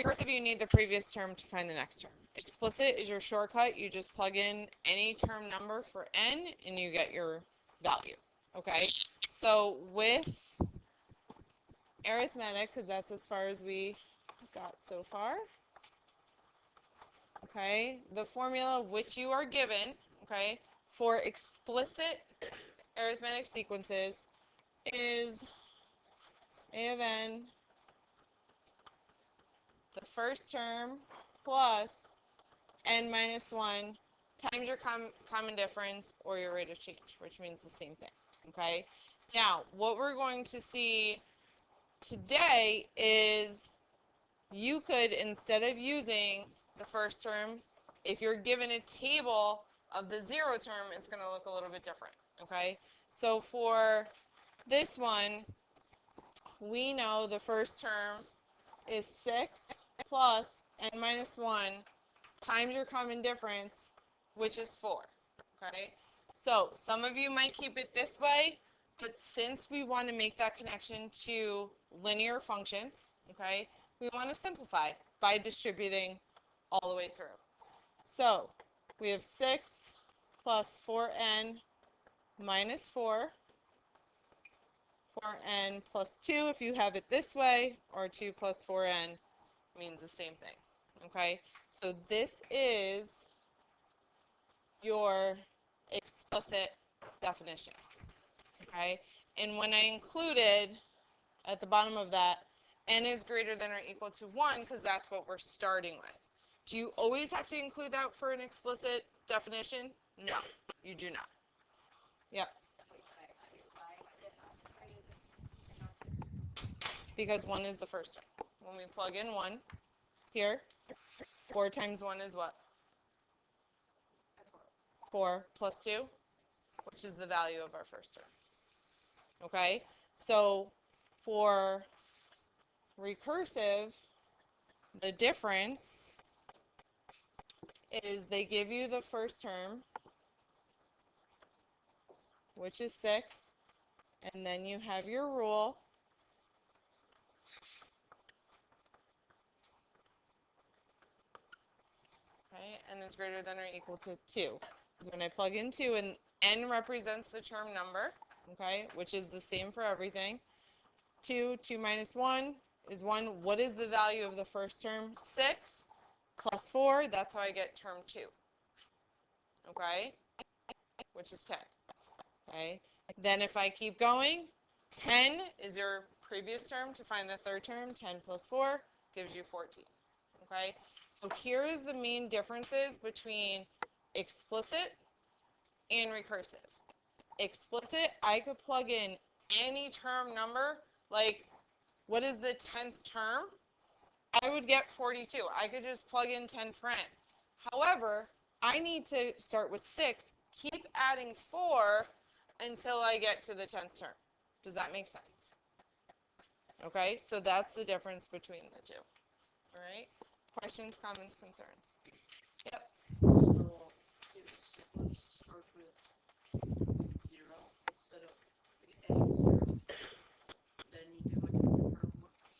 recursive, you need the previous term to find the next term. Explicit is your shortcut. You just plug in any term number for n and you get your value. Okay, so with arithmetic, because that's as far as we got so far, okay, the formula which you are given, okay, for explicit arithmetic sequences is a of n, the first term, plus n minus 1 times your common difference or your rate of change, which means the same thing, okay? Now, what we're going to see today is you could, instead of using the first term, if you're given a table of the zero term, it's going to look a little bit different, okay? So for this one, we know the first term is 6 plus n minus 1 times your common difference, which is 4, okay? So some of you might keep it this way, but since we want to make that connection to linear functions, okay, we want to simplify by distributing all the way through. So we have 6 plus 4n minus 4, 4n plus 2 if you have it this way, or 2 plus 4n means the same thing, okay? So this is your explicit definition, okay? And when I included at the bottom of that, n is greater than or equal to 1, because that's what we're starting with. Do you always have to include that for an explicit definition? No, you do not. Yep. Because 1 is the first term. When we plug in 1 here, 4 times 1 is what? 4 plus 2, which is the value of our first term. Okay? So for recursive, the difference is they give you the first term, which is 6, and then you have your rule. Okay, n is greater than or equal to 2. Because when I plug in 2, and n represents the term number, okay, which is the same for everything. 2 minus 1 is 1. What is the value of the first term? 6 plus 4, that's how I get term 2. Okay, which is 10. Okay, then if I keep going, 10 is your previous term. To find the third term, 10 plus 4 gives you 14. Okay, so here is the main differences between explicit and recursive. Explicit, I could plug in any term number, like what is the 10th term? I would get 42. I could just plug in 10 for n. However, I need to start with 6, keep adding 4 until I get to the 10th term. Does that make sense? Okay, so that's the difference between the two. All right? Questions, comments, concerns? Yep. So if a sequence starts with 0 instead of A0, then you do like a different,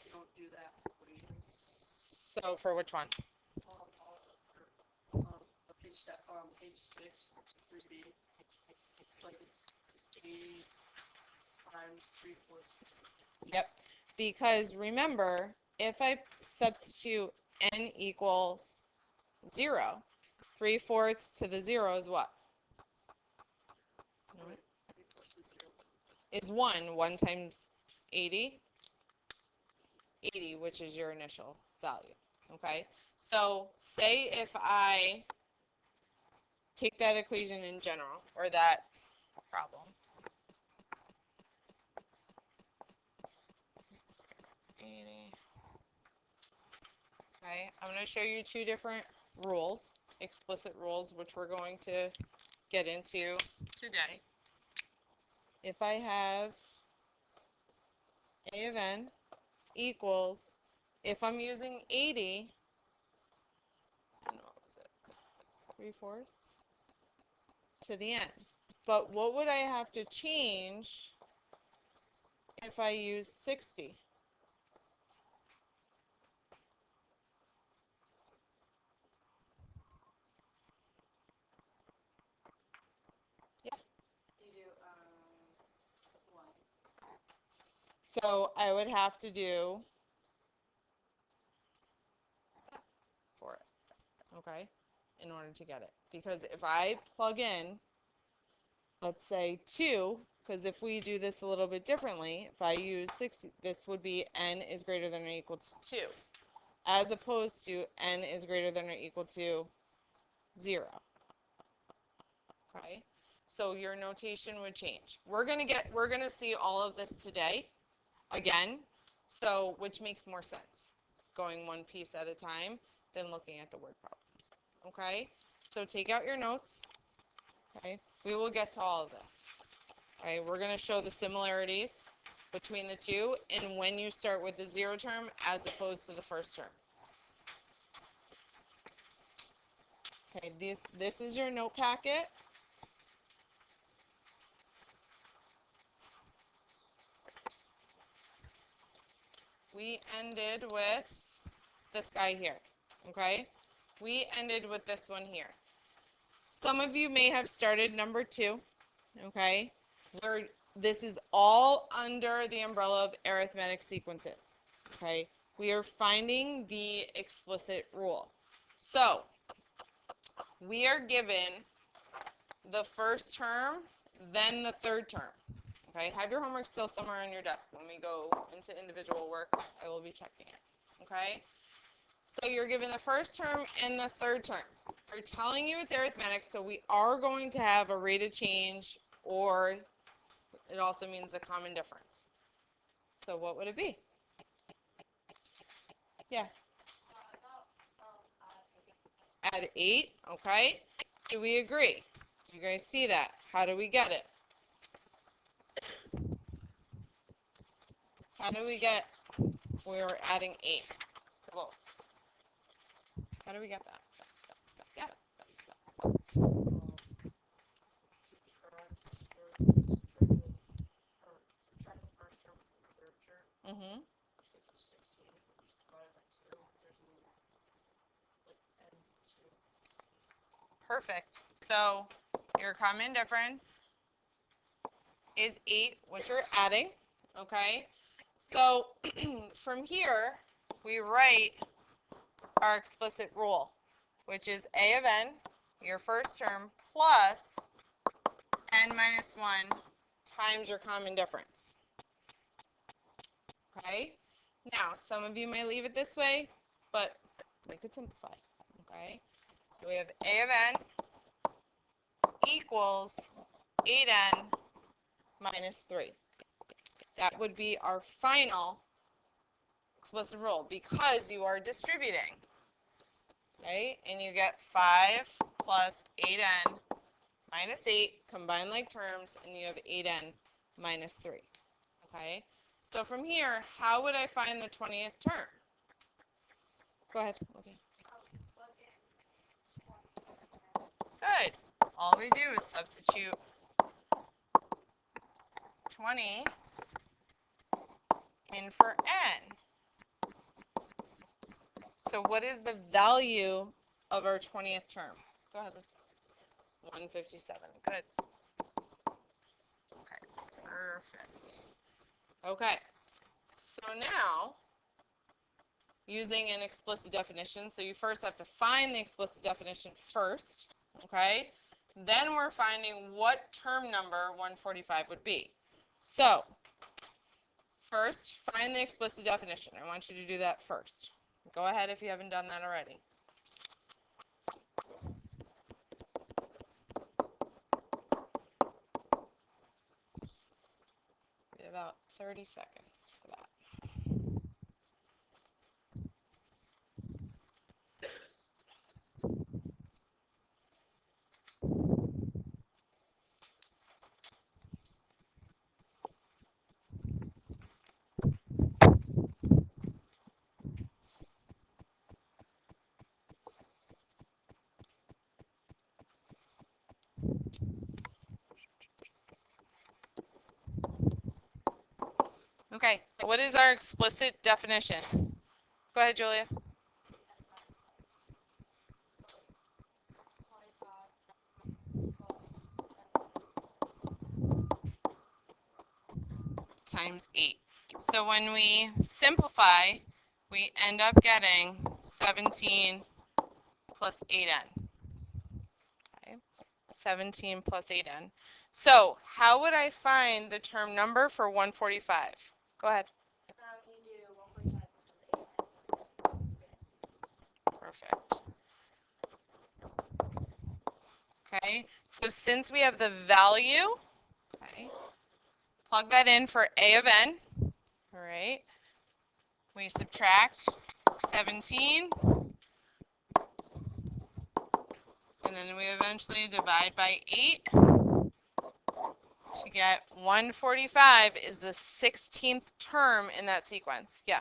you don't do that equation. So for which one? Page 6, 3B, like it's A times 3/4. Yep. Because remember, if I substitute n equals 0, 3/4 to the 0 is what? Is 1. 1 times 80. 80, which is your initial value. Okay? So say if I take that equation in general, or that problem. Okay, I'm going to show you two different rules, explicit rules, which we're going to get into today. If I have a of n equals, if I'm using 80, and what was it, 3/4 to the n. But what would I have to change if I use 60? So I would have to do for it, okay, in order to get it. Because if I plug in, let's say 2, because if we do this a little bit differently, if I use 60, this would be n is greater than or equal to 2, as opposed to n is greater than or equal to 0. Okay, so your notation would change. We're gonna see all of this today again, so which makes more sense, going one piece at a time than looking at the word problems. Okay, so take out your notes. Okay, we will get to all of this. Okay, we're gonna show the similarities between the two and when you start with the 0 term as opposed to the first term. Okay, this is your note packet. We ended with this guy here, okay? We ended with this one here. Some of you may have started number 2, okay? Where this is all under the umbrella of arithmetic sequences, okay? We are finding the explicit rule. So, we are given the first term, then the third term. Okay, have your homework still somewhere on your desk. When we go into individual work, I will be checking it. Okay, so you're given the first term and the third term. They're telling you it's arithmetic, so we are going to have a rate of change, or it also means a common difference. So what would it be? Yeah. Add 8, okay. Do we agree? Do you guys see that? How do we get it? How do we get, we were adding 8 to both? How do we get that? Yeah. Mm-hmm. Perfect. So your common difference is 8, which you're adding, okay? So from here, we write our explicit rule, which is a of n, your first term, plus n minus 1 times your common difference. Okay? Now, some of you may leave it this way, but we could simplify. Okay? So we have a of n equals 8n minus 3. That would be our final explicit rule because you are distributing. Okay? And you get 5 plus 8n minus 8, combine like terms, and you have 8n minus 3. Okay? So from here, how would I find the 20th term? Go ahead, Olivia. Good. All we do is substitute 20 in for n. So what is the value of our 20th term? Go ahead, Lucy. 157. Good. Okay, perfect. Okay, so now, using an explicit definition, so you first have to find the explicit definition first, okay? Then we're finding what term number 145 would be. So, first, find the explicit definition. I want you to do that first. Go ahead if you haven't done that already. We have about 30 seconds for that. Okay, what is our explicit definition? Go ahead, Julia. Times 8. So when we simplify, we end up getting 17 plus 8n. Okay, 17 plus 8n. So how would I find the term number for 145? Go ahead. You do 145 plus 8n. Perfect. Okay, so since we have the value, okay, plug that in for a of n, all right? We subtract 17, and then we eventually divide by 8 to get 145 is the 16th term in that sequence. Yeah,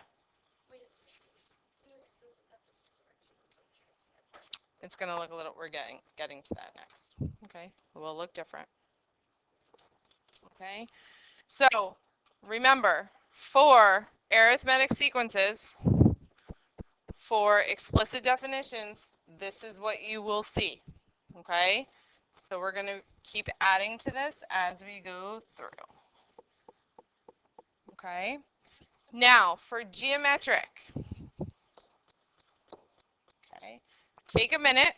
it's going to look a little, we're getting to that next. Okay, it will look different. Okay, so remember, for arithmetic sequences, for explicit definitions, this is what you will see. Okay, so we're going to keep adding to this as we go through. Okay, now for geometric, okay, take a minute,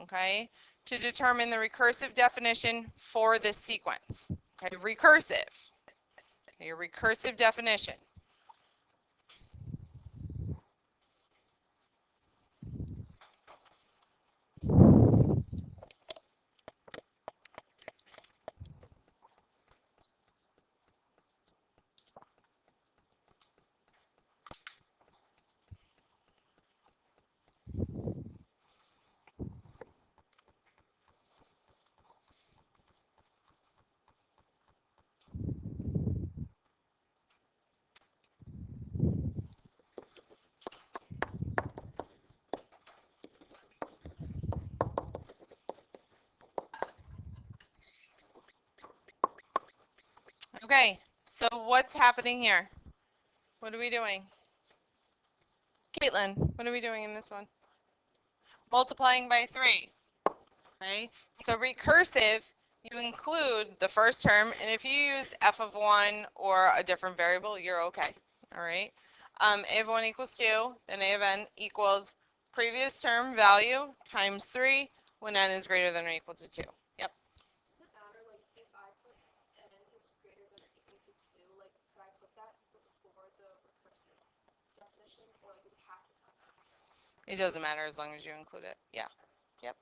okay, to determine the recursive definition for this sequence. Okay, recursive, okay, your recursive definition. Okay, so what's happening here? What are we doing? Caitlin, what are we doing in this one? Multiplying by 3. Okay, so recursive, you include the first term, and if you use f of 1 or a different variable, you're okay. All right. A of 1 equals 2, then a of n equals previous term value times 3 when n is greater than or equal to 2. Yep. Does it matter, like, if I put n is greater than or equal to 2, like, could I put that before the recursive definition, or like, does it have to come after? It doesn't matter as long as you include it. Yeah. Yep.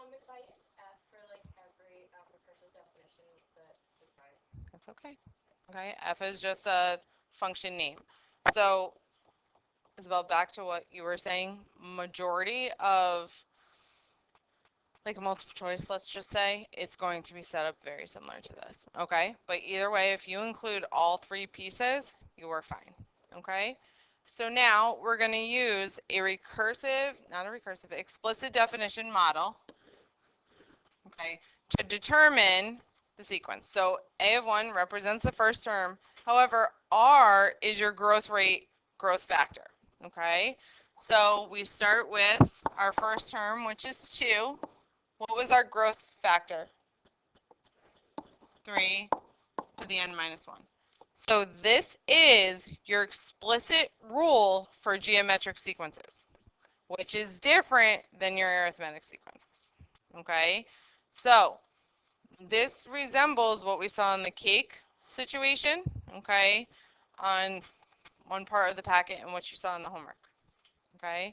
If I use f for like every recursive definition, that is fine. That's okay. Okay. F is just a function name. So, Isabel, back to what you were saying. Majority of like a multiple choice, let's just say, it's going to be set up very similar to this, okay? But either way, if you include all 3 pieces, you are fine, okay? So now we're going to use a recursive, not a recursive, explicit definition model, okay, to determine the sequence. So A of 1 represents the first term. However, R is your growth rate, growth factor, okay? So we start with our first term, which is 2. What was our growth factor? 3 to the n minus 1. So this is your explicit rule for geometric sequences, which is different than your arithmetic sequences. Okay? So this resembles what we saw in the cake situation, okay, on one part of the packet and what you saw in the homework. Okay?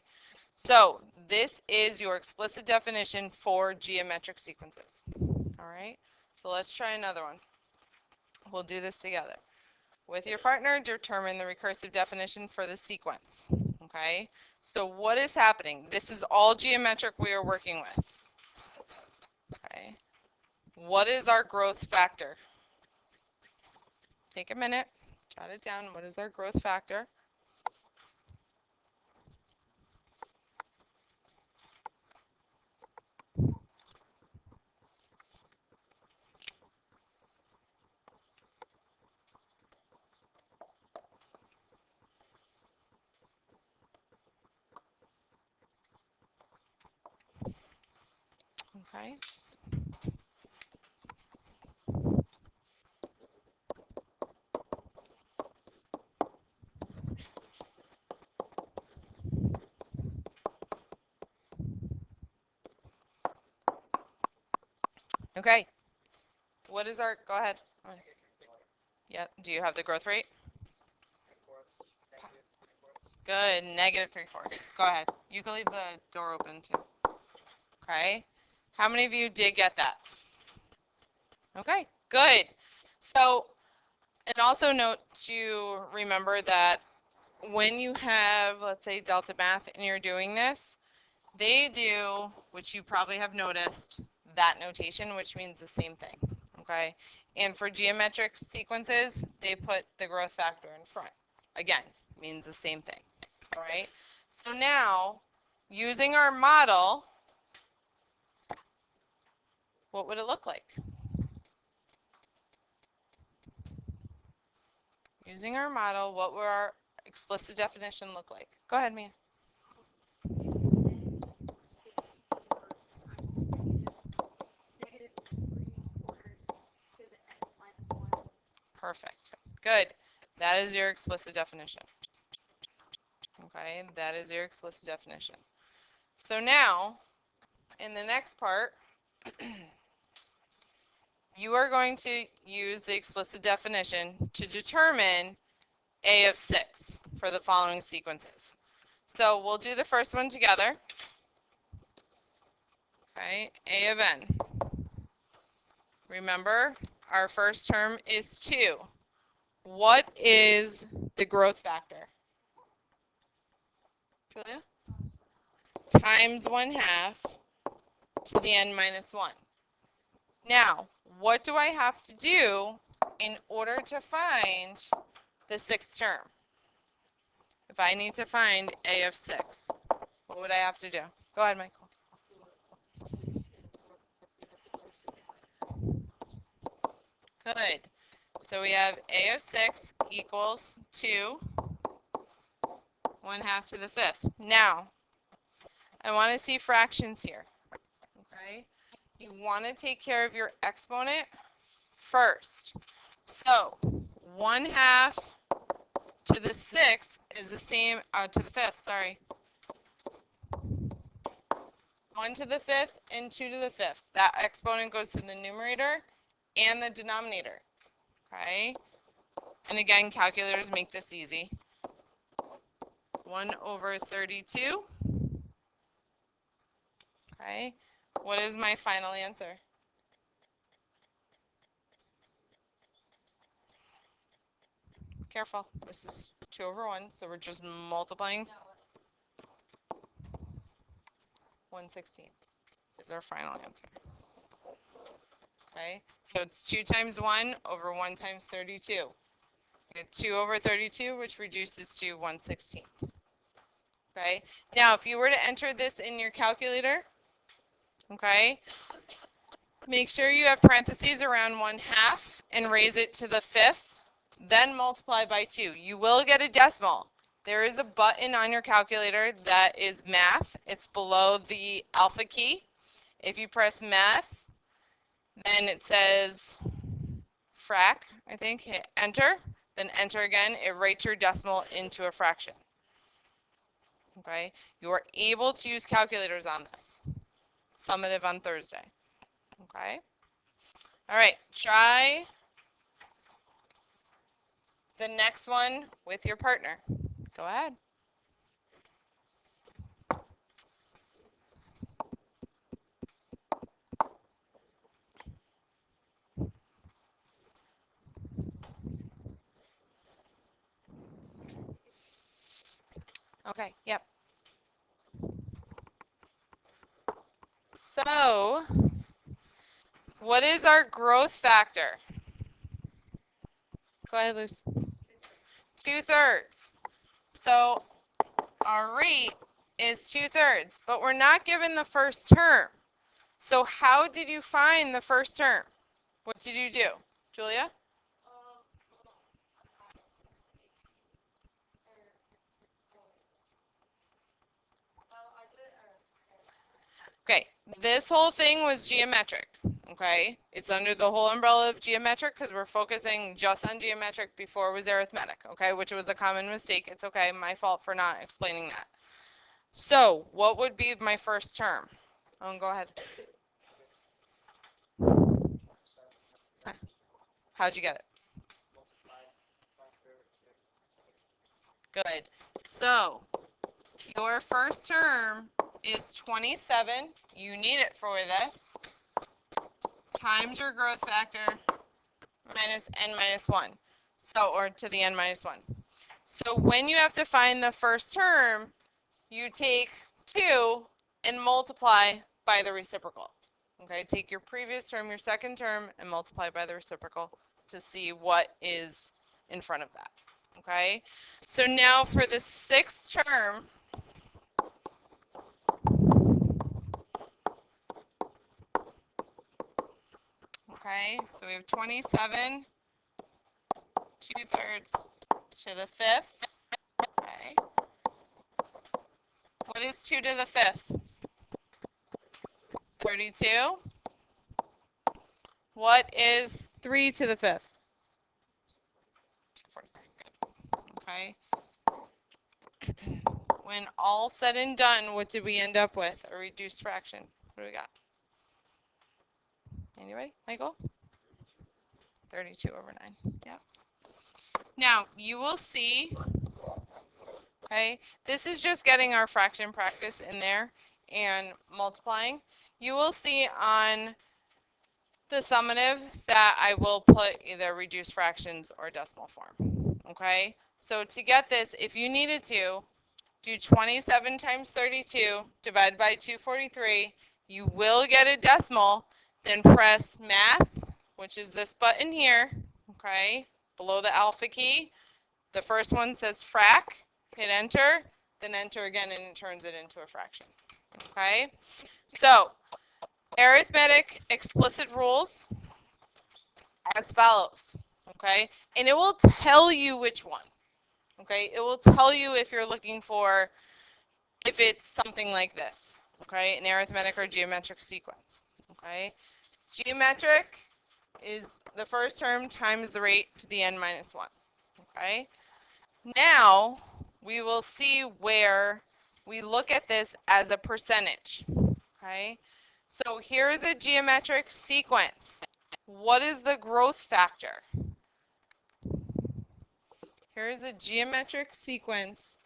So this is your explicit definition for geometric sequences. All right, so let's try another one. We'll do this together. With your partner, determine the recursive definition for the sequence. Okay, so what is happening? This is all geometric we are working with. Okay, what is our growth factor? Take a minute, jot it down. What is our growth factor? Okay. Okay. What is our, go ahead. Yeah, do you have the growth rate? Good, -3/4. Go ahead. You can leave the door open too. Okay. How many of you did get that? Okay, good. So, and also note to remember that when you have, let's say, Delta Math and you're doing this, they do, which you probably have noticed, that notation, which means the same thing, okay? And for geometric sequences, they put the growth factor in front. Again, means the same thing, all right? So now, using our model, what would it look like? Using our model, what would our explicit definition look like? Go ahead, Mia. Perfect. Good. That is your explicit definition. Okay, that is your explicit definition. So now, in the next part, you are going to use the explicit definition to determine A of 6 for the following sequences. So we'll do the first one together. Okay, A of n. Remember, our first term is 2. What is the growth factor? Julia? Times 1/2 to the n minus 1. Now, what do I have to do in order to find the 6th term? If I need to find A of 6, what would I have to do? Go ahead, Michael. Good. So we have A of 6 equals 2, 1/2 to the 5th. Now, I want to see fractions here. Okay? You want to take care of your exponent first. So, 1/2 to the 6th is the same, to the 5th, sorry. 1 to the 5th and 2 to the 5th. That exponent goes to the numerator and the denominator. Okay? And again, calculators make this easy. 1 over 32. Okay? What is my final answer? Careful. This is 2 over 1, so we're just multiplying. 1/16 is our final answer. Okay? So it's 2 times 1 over 1 times 32. We have 2 over 32, which reduces to 1/16. Okay? Now, if you were to enter this in your calculator, okay, make sure you have parentheses around 1/2 and raise it to the 5th, then multiply by 2. You will get a decimal. There is a button on your calculator that is math. It's below the alpha key. If you press math, then it says frac, I think, hit enter, then enter again. It writes your decimal into a fraction. Okay, you are able to use calculators on this. Summative on Thursday. Okay, all right, try the next one with your partner. Go ahead. Okay, yep. So, what is our growth factor? Go ahead, Luce. 2/3. So, our rate is 2/3, but we're not given the first term. So, how did you find the first term? What did you do, Julia? Okay, this whole thing was geometric, okay? It's under the whole umbrella of geometric because we're focusing just on geometric before it was arithmetic, okay? Which was a common mistake. It's okay, my fault for not explaining that. So, what would be my first term? Oh, go ahead. How'd you get it? Multiply by 32. Good. So your first term is 27. You need it for this. Times your growth factor minus n minus 1. So, or to the n minus 1. So when you have to find the first term, you take 2 and multiply by the reciprocal. Okay, take your previous term, your second term, and multiply by the reciprocal to see what is in front of that. Okay, so now for the sixth term, okay, so we have 27 2/3 to the 5th. Okay, what is 2 to the 5th? 32. What is 3 to the 5th? 45. Okay. When all said and done, what did we end up with? A reduced fraction. What do we got? Anybody? Michael? 32 over 9. Yeah. Now, you will see, okay, this is just getting our fraction practice in there and multiplying. You will see on the summative that I will put either reduced fractions or decimal form. Okay? So to get this, if you needed to, do 27 times 32 divided by 243. You will get a decimal. Then press math, which is this button here, okay, below the alpha key. The first one says frac. Hit enter, then enter again, and it turns it into a fraction. Okay? So, arithmetic explicit rules as follows. Okay? And it will tell you which one. Okay? It will tell you if you're looking for, if it's something like this. Okay? An arithmetic or geometric sequence. Okay? Geometric is the first term times the rate to the n minus 1. Okay? Now, we will see where we look at this as a percentage. Okay? So here's a geometric sequence. What is the growth factor? Here's a geometric sequence.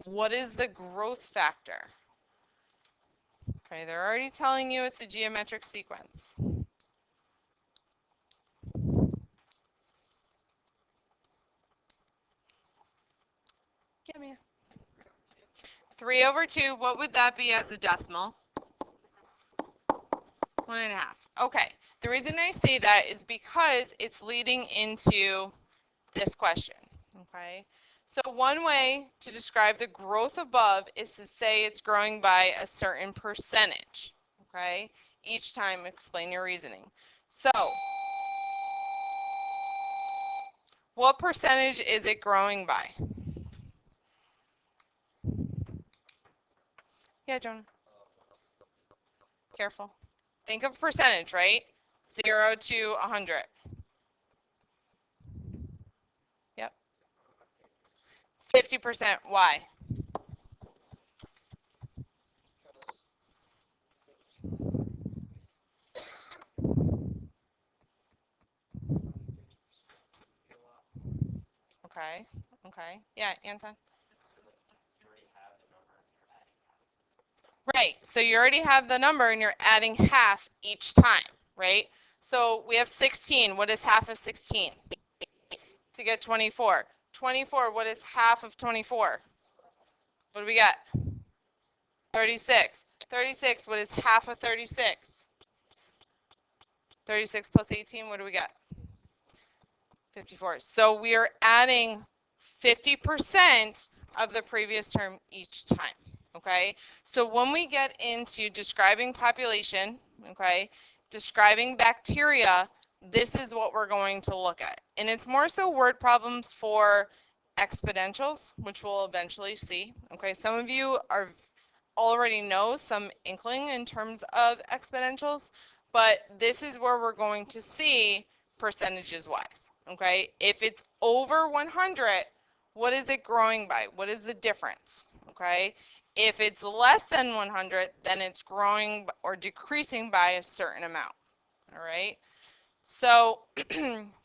What is the growth factor? Okay, they're already telling you it's a geometric sequence. Give me 3 over 2. What would that be as a decimal? 1.5. Okay. The reason I say that is because it's leading into this question. Okay. So one way to describe the growth above is to say it's growing by a certain percentage. Okay. Each time explain your reasoning. So what percentage is it growing by? Yeah, Jonah. Careful. Think of percentage, right? 0 to 100. Yep. 50%. Why? Okay. Okay. Yeah, Anton. Right. So you already have the number and you're adding half each time, right? So we have 16. What is half of 16? To get 24. 24, what is half of 24? What do we got? 36. 36, what is half of 36? 36 plus 18, what do we got? 54. So we are adding 50% of the previous term each time. Okay, so when we get into describing population, okay, describing bacteria, this is what we're going to look at. And it's more so word problems for exponentials, which we'll eventually see. Okay, some of you are already know some inkling in terms of exponentials, but this is where we're going to see percentages wise. Okay, if it's over 100, what is it growing by? What is the difference? Okay, if it's less than 100, then it's growing or decreasing by a certain amount. All right, So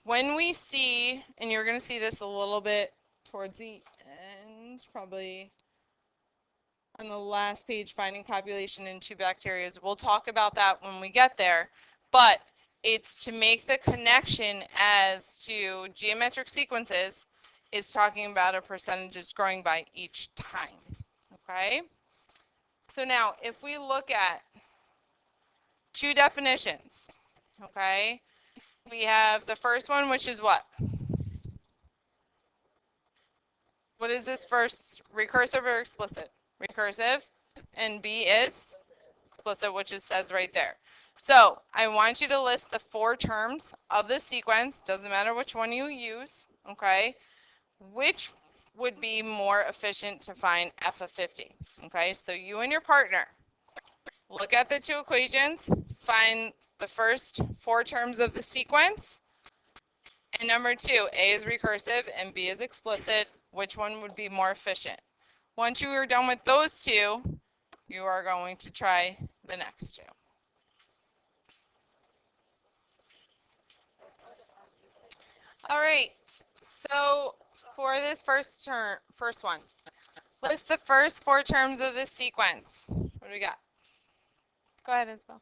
when we see, and you're going to see this a little bit towards the end, probably on the last page, finding population in two bacteria. We'll talk about that when we get there, but it's to make the connection as to geometric sequences is talking about a percentages growing by each time, okay? So now, if we look at two definitions, okay, we have the first one, which is what? What is this first, recursive or explicit? Recursive, and B is explicit, which it says right there. So I want you to list the four terms of the sequence, doesn't matter which one you use, okay? Which would be more efficient to find f of 50, okay? So you and your partner, look at the two equations, find the first four terms of the sequence, and number two, A is recursive and B is explicit. Which one would be more efficient? Once you are done with those two, you are going to try the next two. All right, so for this first one, list the first four terms of this sequence. What do we got? Go ahead, Isabel.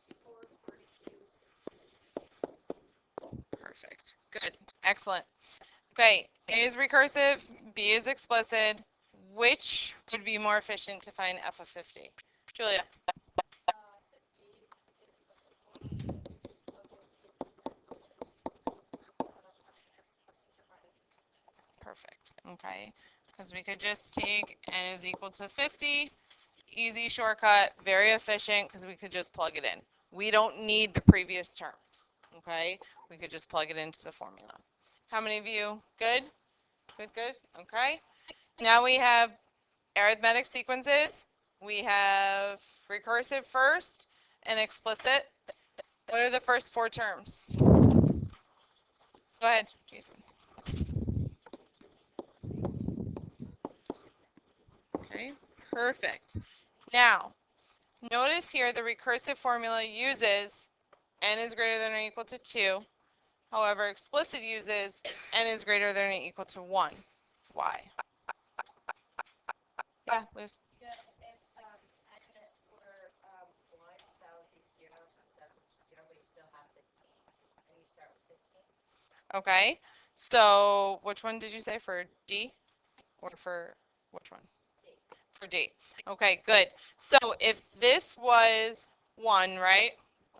64, 42, 66. Perfect. Good. Excellent. Okay, A is recursive, B is explicit. Which would be more efficient to find f of 50? Julia. Perfect. Okay, because we could just take n is equal to 50. Easy shortcut, very efficient because we could just plug it in. We don't need the previous term. Okay, we could just plug it into the formula. How many of you? Good? Good, good. Okay. Now we have arithmetic sequences. We have recursive first and explicit. What are the first four terms? Go ahead, Jason. Okay, perfect. Now, notice here the recursive formula uses n is greater than or equal to 2. However, explicit uses n is greater than or equal to 1. Why? Yeah, Liz. Because if n were 1, that would be 0 times 7, which is 0, but you still have 15, and you start with 15. Okay, so which one did you say, for D? Or for which one? D. For D. Okay, good. So if this was 1, right?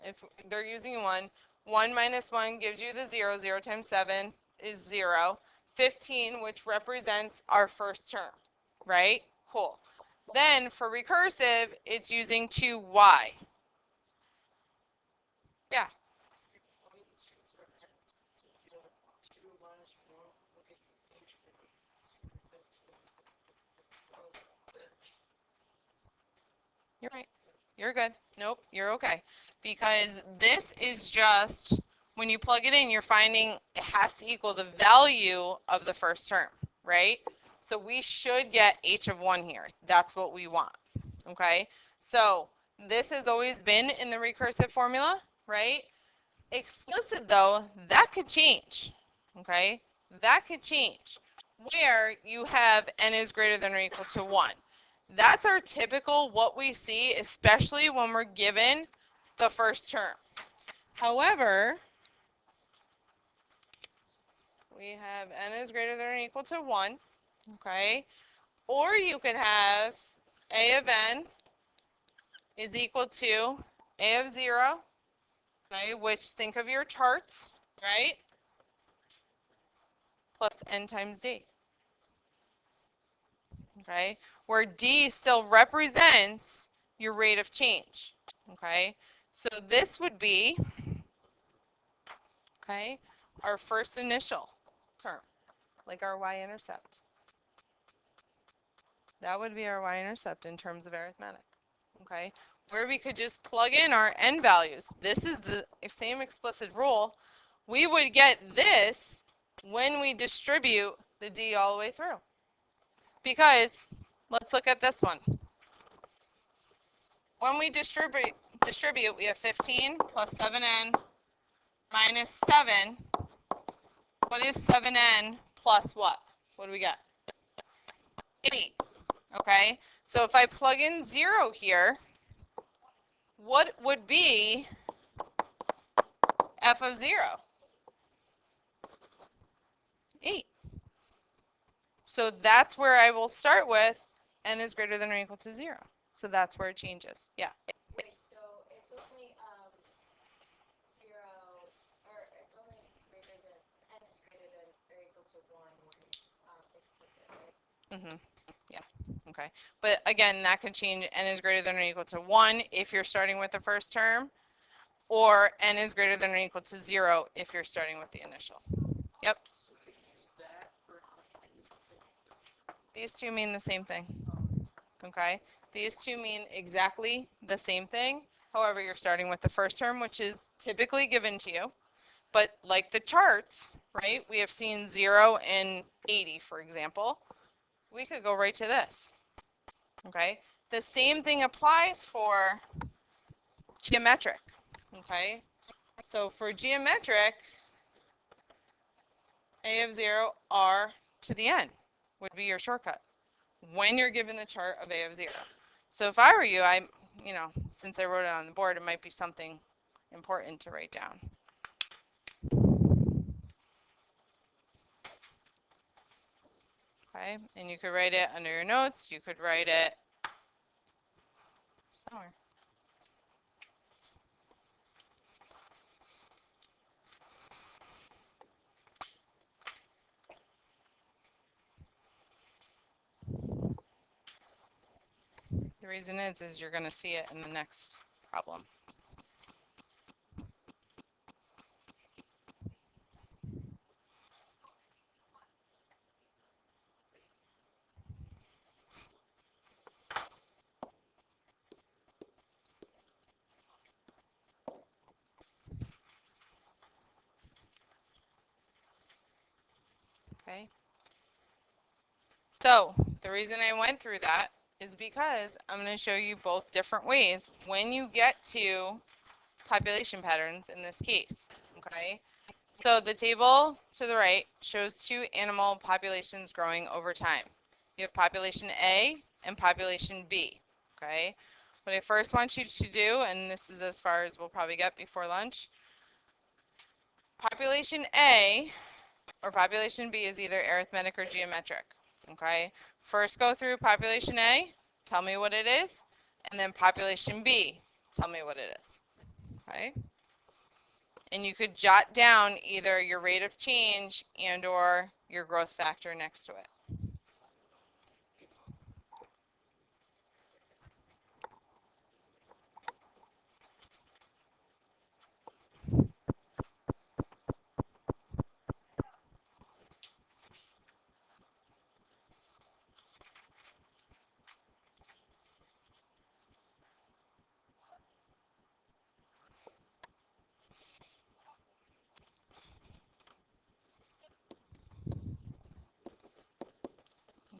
If they're using 1, 1 minus 1 gives you the 0. 0 times 7 is 0. 15, which represents our first term, right? Cool. Then for recursive, it's using 2y. Yeah. You're right. You're good. Nope, you're okay. Because this is just, when you plug it in, you're finding it has to equal the value of the first term, right? So we should get h of 1 here. That's what we want, okay? So this has always been in the recursive formula, right? Explicit, though, that could change, okay? That could change, where you have n is greater than or equal to 1. That's our typical, what we see, especially when we're given the first term. However, we have n is greater than or equal to 1, okay? Or you could have a of n is equal to a of 0, okay, which, think of your charts, right? Plus n times d. Okay, where D still represents your rate of change. Okay, so this would be, okay, our first initial term, like our y-intercept. That would be our y-intercept in terms of arithmetic. Okay, where we could just plug in our n values. This is the same explicit rule. We would get this when we distribute the D all the way through. Because let's look at this one. When we distribute, we have 15 plus 7n minus 7. What is 7n plus what? What do we get? 8. Okay, so if I plug in 0 here, what would be f of 0? 8. So that's where I will start with n is greater than or equal to 0. So that's where it changes. Yeah. Wait, so it's only 0, or it's only greater than, n is greater than or equal to 1 when it's explicit, right? Mm-hmm. Yeah. Okay. But again, that can change. N is greater than or equal to 1 if you're starting with the first term, or n is greater than or equal to 0 if you're starting with the initial. Yep. So I use that for These two mean the same thing. Okay. These two mean exactly the same thing. However, you're starting with the first term, which is typically given to you. But like the charts, right? We have seen 0 and 80, for example. We could go right to this. Okay. The same thing applies for geometric. Okay. So for geometric, a of 0 r to the n would be your shortcut when you're given the chart of a of 0. So if I were you, since I wrote it on the board, it might be something important to write down. Okay, and you could write it under your notes. You could write it somewhere. The reason is you're going to see it in the next problem. Okay. So the reason I went through that is because I'm going to show you both different ways when you get to population patterns in this case. Okay. So the table to the right shows two animal populations growing over time. You have population A and population B. Okay. What I first want you to do, and this is as far as we'll probably get before lunch, population A or population B is either arithmetic or geometric. Okay. First go through population A, tell me what it is, and then population B, tell me what it is. Okay. And you could jot down either your rate of change and or your growth factor next to it.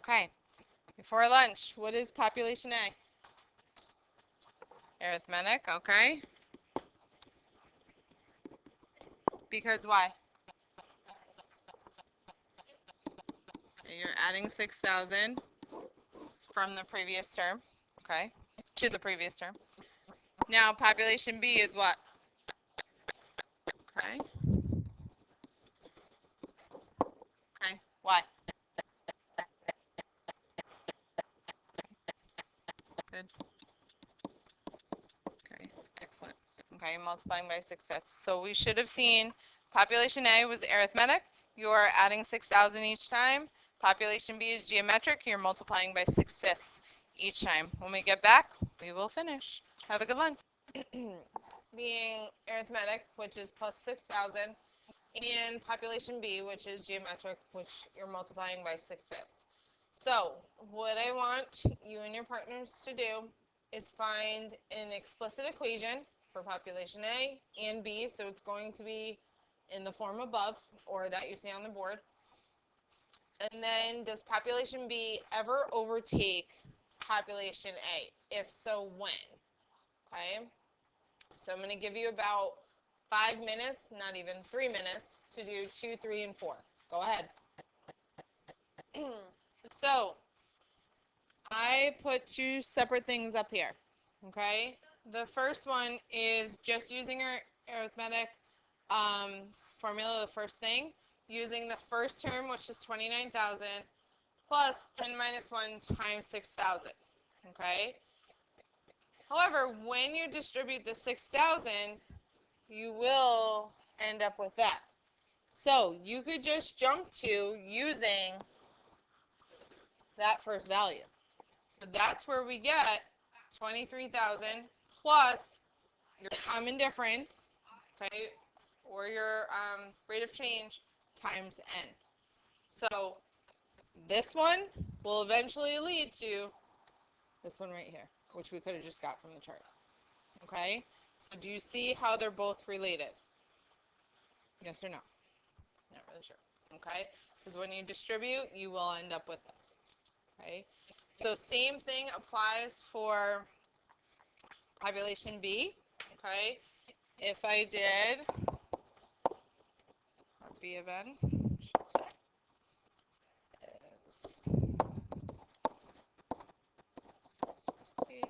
Okay, before lunch, what is population A? Arithmetic, okay. Because why? Okay, you're adding 6,000 from the previous term, okay, to the previous term. Now, population B is what? Okay. Okay, why? Good. Okay, excellent. Okay, multiplying by 6/5. So we should have seen population A was arithmetic. You are adding 6,000 each time. Population B is geometric. You're multiplying by 6/5 each time. When we get back, we will finish. Have a good lunch. Being arithmetic, which is plus 6,000, and population B, which is geometric, which you're multiplying by 6/5. So what I want you and your partners to do is find an explicit equation for population A and B. So it's going to be in the form above or that you see on the board. And then does population B ever overtake population A? If so, when? Okay. So I'm going to give you about 5 minutes, not even 3 minutes, to do 2, 3, and 4. Go ahead. So, I put two separate things up here, okay? The first one is just using our arithmetic formula, the first thing, using the first term, which is 29,000, plus n minus 1 times 6,000, okay? However, when you distribute the 6,000, you will end up with that. So you could just jump to using that first value. So that's where we get 23,000 plus your common difference, okay, or your rate of change times n. So this one will eventually lead to this one right here, which we could have just got from the chart. Okay? So do you see how they're both related? Yes or no? Not really sure. Okay? Because when you distribute, you will end up with this. Okay? So same thing applies for population B. Okay? If I did B of n, should say, is 650.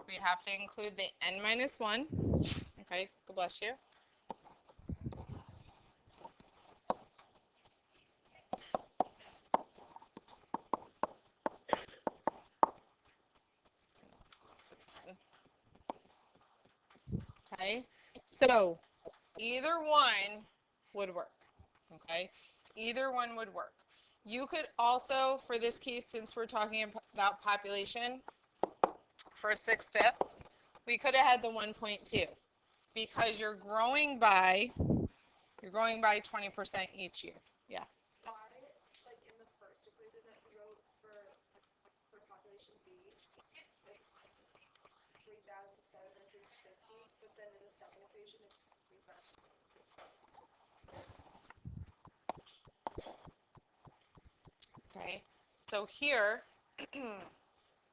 We have to include the n minus 1. Okay, God bless you. Okay, so either one would work. Okay, either one would work. You could also, for this case, since we're talking about population, for 6/5, we could have had the 1.2 because you're growing by 20% each year. Yeah. Why, like in the first equation that you wrote for population B, it's 3,750, but then in the second equation it's 3,000. Okay. So here,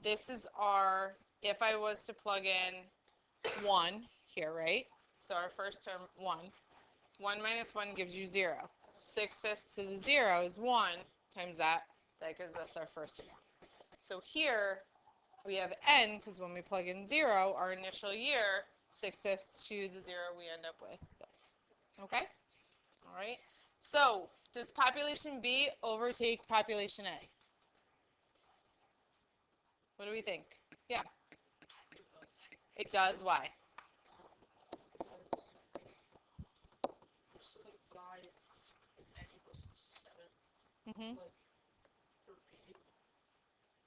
this is our, if I was to plug in 1 here, right? So our first term, 1. 1 minus 1 gives you 0. 6/5 to the 0 is 1 times that. That gives us our first term. So here we have n, because when we plug in 0, our initial year, 6/5 to the 0, we end up with this. Okay? All right. So does population B overtake population A? What do we think? Yeah. It does. Why? Just like 5 and n equals 7. Mm-hmm. Like for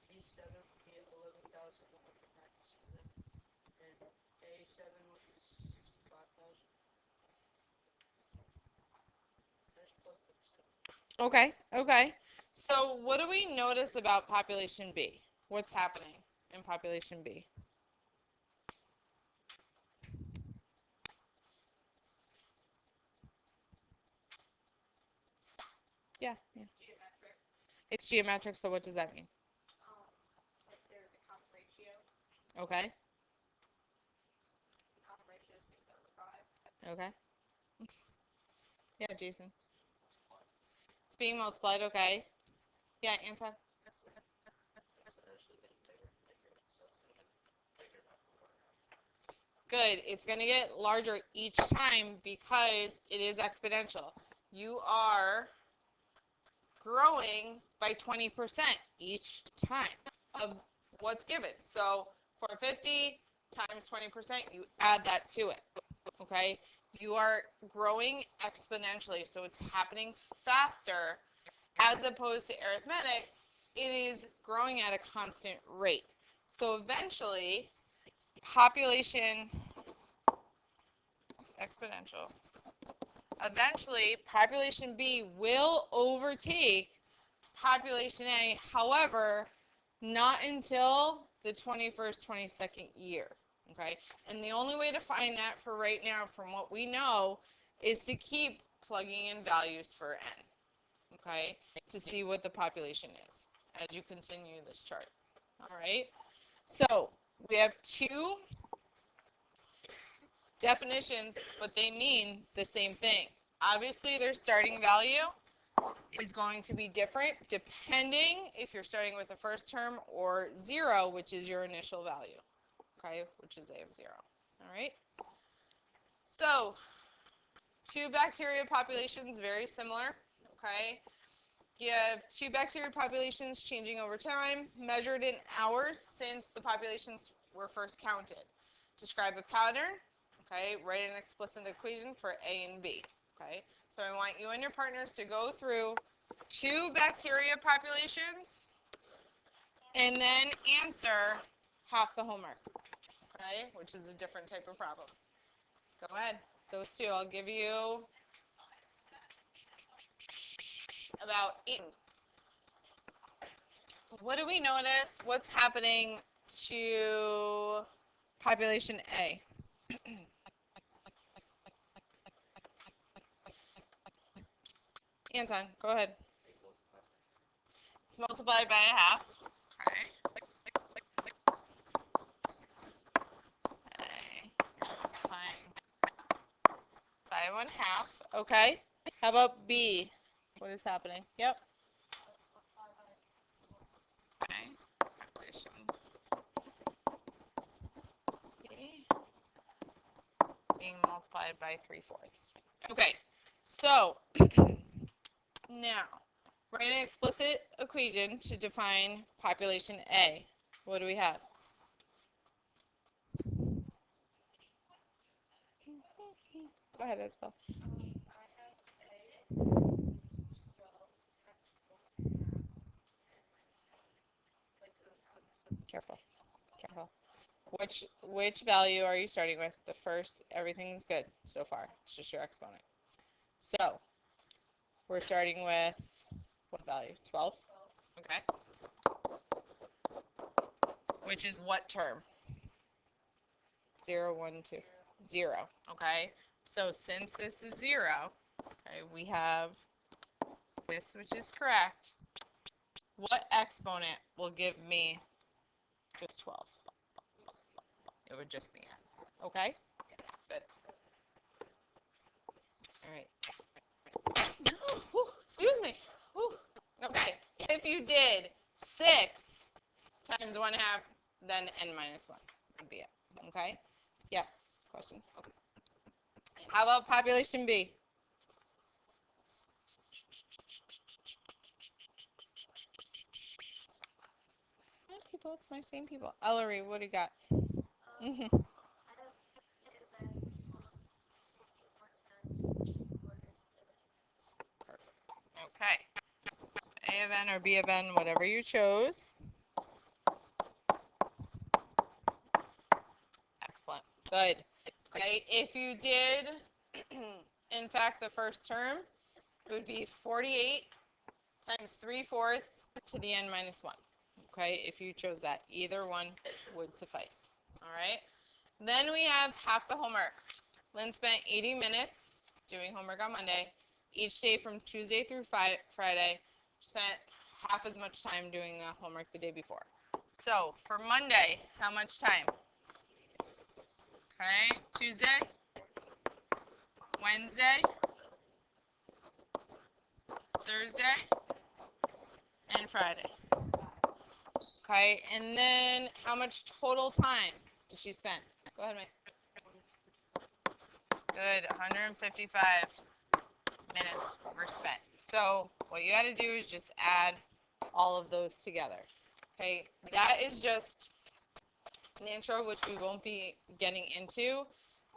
B7 would be 11,197, and A7 would be 65,000. There's plug for 7. Okay. Okay. So what do we notice about population B? What's happening in population B? Yeah. Yeah. Geometric. It's geometric. So what does that mean? Like there's a common ratio. Okay. The common ratio is 6/5. Okay. Yeah, Jason. It's being multiplied. Okay. Yeah, Anton. It's actually getting bigger and bigger, so it's going to get bigger by 4. Good. It's going to get larger each time because it is exponential. You are growing by 20% each time of what's given. So 450 times 20%, you add that to it. Okay? You are growing exponentially, so it's happening faster as opposed to arithmetic. It is growing at a constant rate. So eventually, population exponential. Eventually, population B will overtake population A. However, not until the 21st, 22nd year. Okay, and the only way to find that for right now, from what we know, is to keep plugging in values for n. Okay, to see what the population is as you continue this chart. All right, so we have two definitions, but they mean the same thing. Obviously, their starting value is going to be different depending if you're starting with the first term or 0, which is your initial value, okay, which is a of 0. All right. So, two bacteria populations, very similar, okay. You have two bacteria populations changing over time, measured in hours since the populations were first counted. Describe a pattern, okay, write an explicit equation for A and B, okay. So I want you and your partners to go through two bacteria populations and then answer half the homework, okay, which is a different type of problem. Go ahead. Those two, I'll give you about 8. What do we notice? What's happening to population A? Anton, go ahead. It's multiplied by a half. Okay. Okay. Multiplying by 1/2. Okay. How about B? What is happening? Yep. Okay. Population B being multiplied by 3/4. Okay. So now write an explicit equation to define population A. What do we have? Go ahead, Isabel. Careful. Careful. Which value are you starting with? The first, everything's good so far. It's just your exponent. So, we're starting with what value? 12? Okay. Which is what term? 0, 1, 2. 0. Okay. So, since this is 0, okay, we have this, which is correct. What exponent will give me just 12? It would just be n. Okay? Good. All right. Ooh, excuse me. Ooh. Okay. If you did 6 times 1/2, then n minus 1 would be it. Okay? Yes. Question? Okay. How about population B? Hi, people. It's my same people. Ellery, what do you got? Mm-hmm. Perfect. Okay. A of n or B of n, whatever you chose. Excellent. Good. Okay. If you did, in fact, the first term, it would be 48 times 3/4 to the n minus 1. Okay. If you chose that, either one would suffice. All right. Then we have half the homework. Lynn spent 80 minutes doing homework on Monday. Each day from Tuesday through Friday, spent half as much time doing the homework the day before. So for Monday, how much time? Okay, Tuesday, Wednesday, Thursday, and Friday. Okay, and then how much total time did she spend? Go ahead, Mike. Good, 155 minutes were spent. So what you got to do is just add all of those together. Okay, that is just an intro, which we won't be getting into,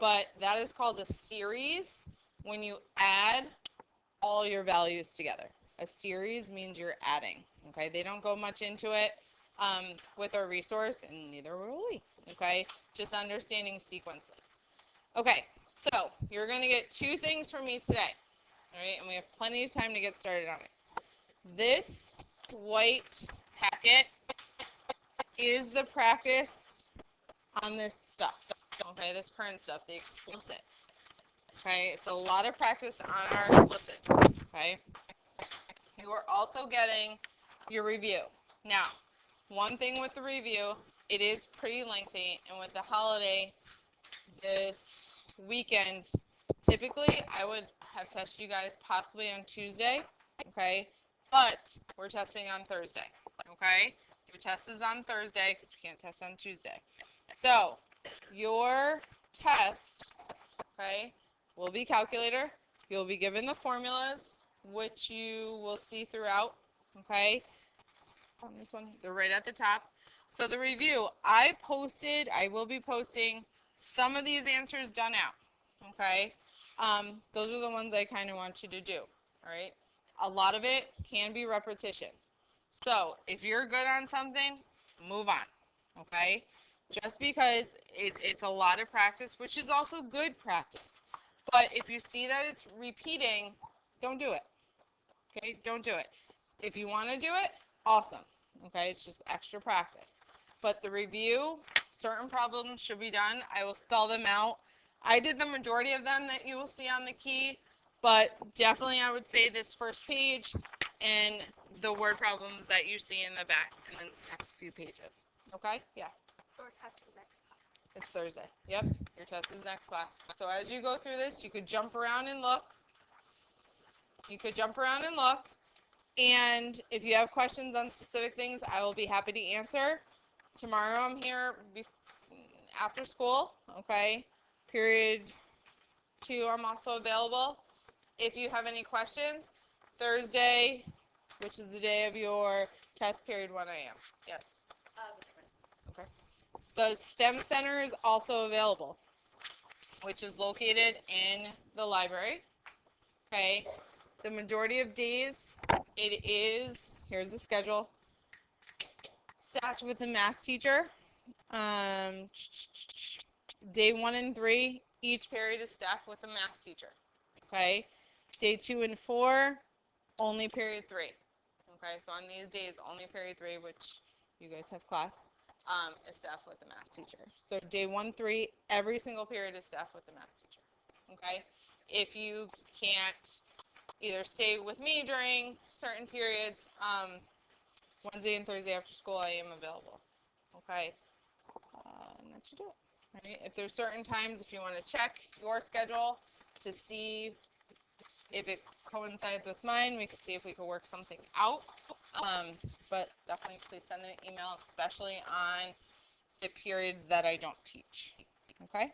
but that is called a series when you add all your values together. A series means you're adding. Okay, they don't go much into it with our resource, and neither will we. Okay, just understanding sequences. Okay, so you're going to get 2 things from me today. All right, and we have plenty of time to get started on it. This white packet is the practice on this stuff. Okay, this current stuff, the explicit. Okay, it's a lot of practice on our explicit. Okay, you are also getting your review. Now, one thing with the review, it is pretty lengthy, and with the holiday, this weekend, typically I would have tested you guys possibly on Tuesday, okay? But we're testing on Thursday, okay? Your test is on Thursday because we can't test on Tuesday. So your test, okay, will be calculator. You'll be given the formulas, which you will see throughout, okay? On this one, they're right at the top. So the review, I will be posting some of these answers done out, okay? Those are the ones I kind of want you to do, all right? A lot of it can be repetition. So if you're good on something, move on, okay? Just because it's a lot of practice, which is also good practice. But if you see that it's repeating, don't do it, okay? Don't do it. If you want to do it, awesome, okay? It's just extra practice. But the review, certain problems should be done. I will spell them out. I did the majority of them that you will see on the key, but definitely I would say this first page and the word problems that you see in the back and the next few pages. Okay? Yeah. So our test is next time. It's Thursday. Yep. Your test is next class. So as you go through this, you could jump around and look. You could jump around and look. And if you have questions on specific things, I will be happy to answer. Tomorrow I'm here after school, okay? Period 2, I'm also available. If you have any questions, Thursday, which is the day of your test, period 1 a.m. Yes? Okay. The STEM Center is also available, which is located in the library, okay? The majority of days, it is, here's the schedule, staffed with a math teacher. Day 1 and 3, each period is staffed with a math teacher, okay? Day 2 and 4, only period 3, okay? So on these days, only period 3, which you guys have class, is staffed with a math teacher. So day 1, 3, every single period is staffed with a math teacher, okay? If you can't either stay with me during certain periods, Wednesday and Thursday after school, I am available, okay? And that should do it. Right? If there's certain times, if you want to check your schedule to see if it coincides with mine, we could see if we could work something out. But definitely please send an email, especially on the periods that I don't teach. Okay?